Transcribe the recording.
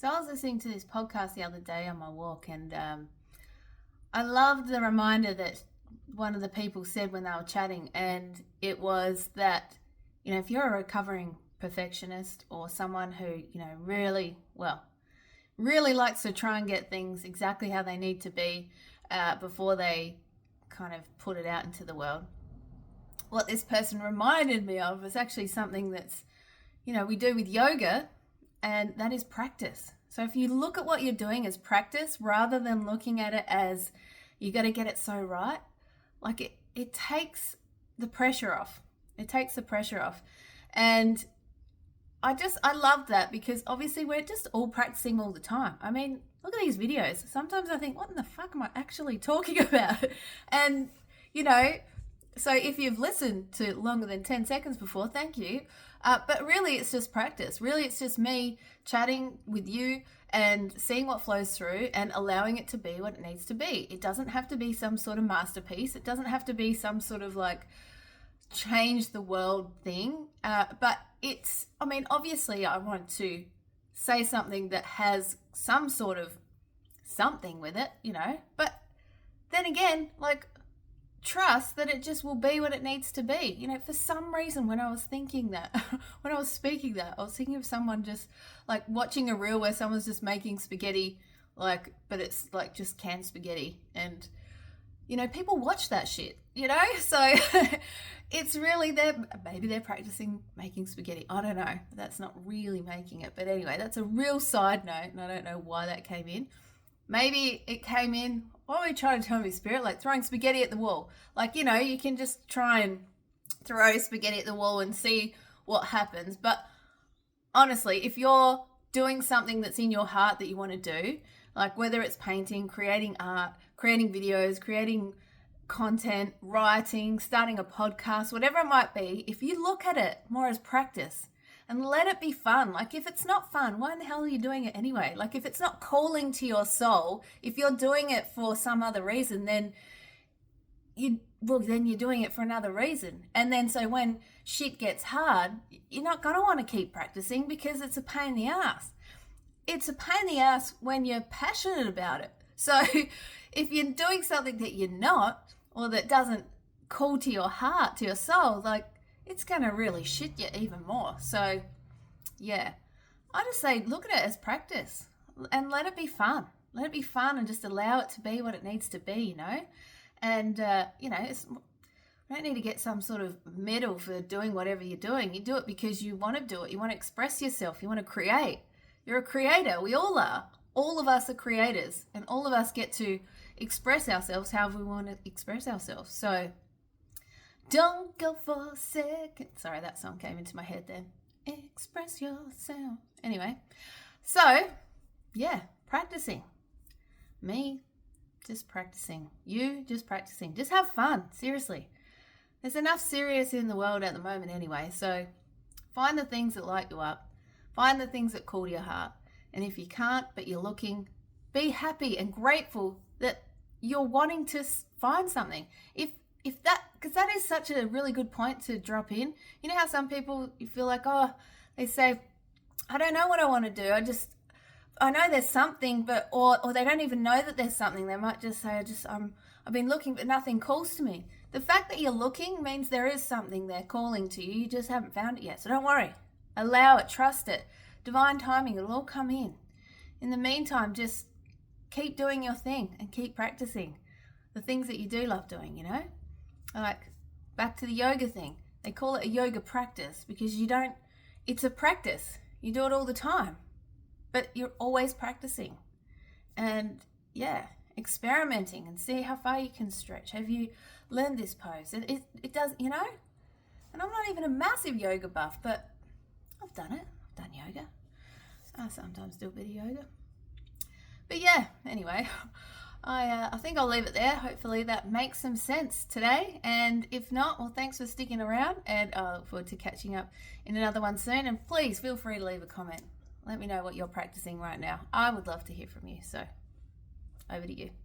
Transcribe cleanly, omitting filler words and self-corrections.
So I was listening to this podcast the other day on my walk, and I loved the reminder that one of the people said when they were chatting, and it was that, if you're a recovering perfectionist or someone who, really likes to try and get things exactly how they need to be before they kind of put it out into the world. What this person reminded me of was actually something that's, we do with yoga, and that is practice. So if you look at what you're doing as practice rather than looking at it as you got to get it so right, like it takes the pressure off. It takes the pressure off. And I love that, because obviously we're just all practicing all the time. I mean, look at these videos. Sometimes I think, what in the fuck am I actually talking about? And, so if you've listened to longer than 10 seconds before, thank you. But really, it's just practice. Really, it's just me chatting with you and seeing what flows through and allowing it to be what it needs to be. It doesn't have to be some sort of masterpiece. It doesn't have to be some sort of like change the world thing. But obviously I want to say something that has some sort of something with it, but then again, like, trust that it just will be what it needs to be. For some reason, when I was thinking that, when I was speaking that, I was thinking of someone just like watching a reel where someone's just making spaghetti, but it's like just canned spaghetti. And, people watch that shit, so it's really maybe they're practicing making spaghetti. I don't know. That's not really making it. But anyway, that's a real side note, and I don't know why that came in. Maybe it came in, what are we trying to tell me, Spirit? Like throwing spaghetti at the wall. Like, you can just try and throw spaghetti at the wall and see what happens. But honestly, if you're doing something that's in your heart that you want to do, like whether it's painting, creating art, creating videos, creating content, writing, starting a podcast, whatever it might be, if you look at it more as practice and let it be fun. Like, if it's not fun, why in the hell are you doing it anyway? Like, if it's not calling to your soul, if you're doing it for some other reason, then you're doing it for another reason. And then so when shit gets hard, you're not going to want to keep practicing because it's a pain in the ass. It's a pain in the ass when you're passionate about it. So if you're doing something that you're not, or that doesn't call to your heart, to your soul, like, it's going to really shit you even more. So, yeah, I just say look at it as practice and let it be fun. Let it be fun and just allow it to be what it needs to be, And, we don't need to get some sort of medal for doing whatever you're doing. You do it because you want to do it. You want to express yourself. You want to create. You're a creator. We all are. All of us are creators, and all of us get to express ourselves however we want to express ourselves. So, don't go for a second. Sorry, that song came into my head then. Express yourself. Anyway, so, yeah, practicing. Me, just practicing. You, just practicing. Just have fun, seriously. There's enough serious in the world at the moment anyway, so find the things that light you up. Find the things that call to your heart. And if you can't, but you're looking, be happy and grateful that you're wanting to find something. If that, because that is such a really good point to drop in. You know how some people, you feel like, they say, I don't know what I want to do. I know there's something, but, or they don't even know that there's something. They might just say, I've been looking, but nothing calls to me. The fact that you're looking means there is something there calling to you. You just haven't found it yet. So don't worry. Allow it. Trust it. Divine timing. It'll all come in. In the meantime, just keep doing your thing and keep practicing the things that you do love doing, Like, back to the yoga thing. They call it a yoga practice because it's a practice. You do it all the time, but you're always practicing. And yeah, experimenting and see how far you can stretch. Have you learned this pose? And it does, and I'm not even a massive yoga buff, but I've done it. I've done yoga. I sometimes do a bit of yoga. But yeah, anyway, I think I'll leave it there. Hopefully that makes some sense today. And if not, well, thanks for sticking around, and I look forward to catching up in another one soon. And please feel free to leave a comment. Let me know what you're practicing right now. I would love to hear from you. So over to you.